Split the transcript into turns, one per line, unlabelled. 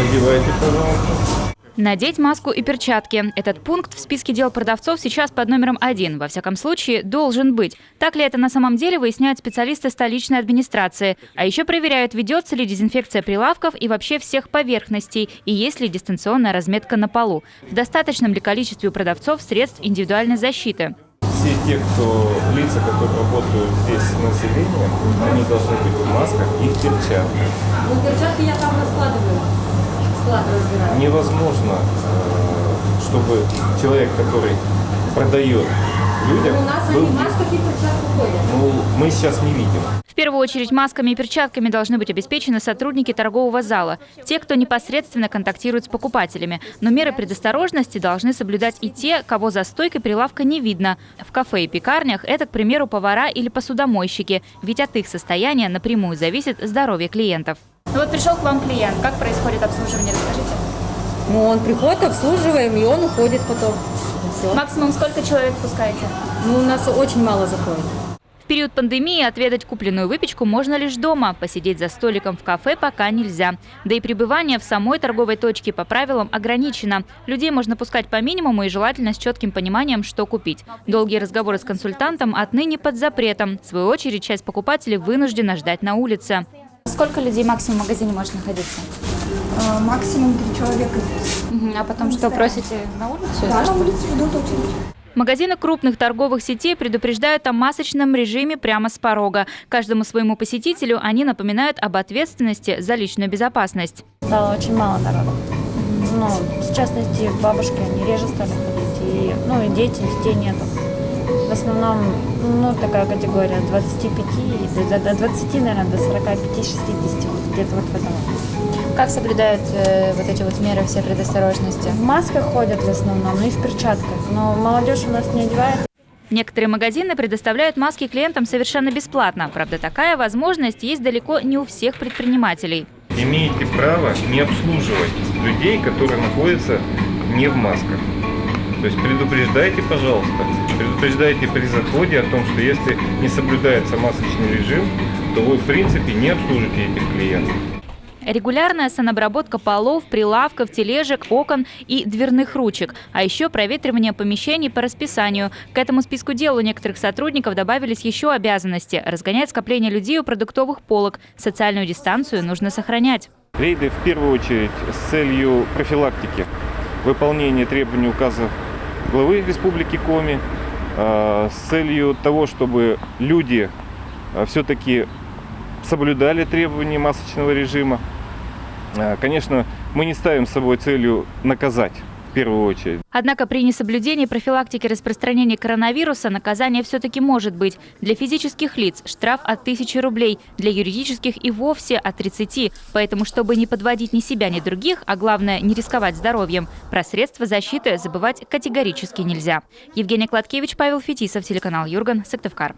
Надевайте, пожалуйста.
Надеть маску и перчатки. Этот пункт в списке дел продавцов сейчас под номером 1. Во всяком случае, должен быть. Так ли это на самом деле, выясняют специалисты столичной администрации. А еще проверяют, ведется ли дезинфекция прилавков и вообще всех поверхностей, и есть ли дистанционная разметка на полу. В достаточном ли количестве у продавцов средств индивидуальной защиты.
Все те, лица, которые работают здесь с населением, они должны быть в масках и в перчатках.
Ну, перчатки я там раскладываю.
Невозможно, чтобы человек, который продает людям,
у нас они в масках и перчатках ходят.
Мы сейчас не видим.
В первую очередь масками и перчатками должны быть обеспечены сотрудники торгового зала, те, кто непосредственно контактирует с покупателями. Но меры предосторожности должны соблюдать и те, кого за стойкой прилавка не видно. В кафе и пекарнях это, к примеру, повара или посудомойщики, ведь от их состояния напрямую зависит здоровье клиентов. Ну вот пришел к вам клиент. Как происходит обслуживание, расскажите?
Ну, он приходит, обслуживаем, и он уходит потом. Все.
Максимум сколько человек пускаете?
Ну, у нас очень мало заходит.
В период пандемии отведать купленную выпечку можно лишь дома. Посидеть за столиком в кафе пока нельзя. Да и пребывание в самой торговой точке по правилам ограничено. Людей можно пускать по минимуму и желательно с четким пониманием, что купить. Долгие разговоры с консультантом отныне под запретом. В свою очередь, часть покупателей вынуждена ждать на улице. Сколько людей максимум в магазине может находиться?
Максимум 3 человека.
А потом что, просите на улицу?
Да, на улице ждут очередь.
Магазины крупных торговых сетей предупреждают о масочном режиме прямо с порога. Каждому своему посетителю они напоминают об ответственности за личную безопасность.
Стало очень мало народу. Ну, в частности, бабушки, они реже стали ходить. И дети, детей нету. В основном, такая категория 25, до 20, наверное, до 45-60, где-то вот в этом.
Как соблюдают вот эти вот меры все предосторожности?
В масках ходят в основном, и в перчатках. Но молодежь у нас не одевает.
Некоторые магазины предоставляют маски клиентам совершенно бесплатно. Правда, такая возможность есть далеко не у всех предпринимателей.
Имеете право не обслуживать людей, которые находятся не в масках. То есть предупреждайте, пожалуйста, предупреждайте при заходе о том, что если не соблюдается масочный режим, то вы, в принципе, не обслужите этих клиентов.
Регулярная санобработка полов, прилавков, тележек, окон и дверных ручек. А еще проветривание помещений по расписанию. К этому списку дел у некоторых сотрудников добавились еще обязанности – разгонять скопление людей у продуктовых полок. Социальную дистанцию нужно сохранять.
Рейды в первую очередь с целью профилактики, выполнения требований указа главы Республики Коми, с целью того, чтобы люди все-таки соблюдали требования масочного режима. Конечно, мы не ставим с собой целью наказать в первую очередь.
Однако при несоблюдении профилактики распространения коронавируса наказание все-таки может быть. Для физических лиц штраф от 1000 рублей, для юридических и вовсе от 30. Поэтому, чтобы не подводить ни себя, ни других, а главное не рисковать здоровьем, про средства защиты забывать категорически нельзя. Евгения Кладкевич, Павел Фетисов, телеканал Юрган, Сыктывкар.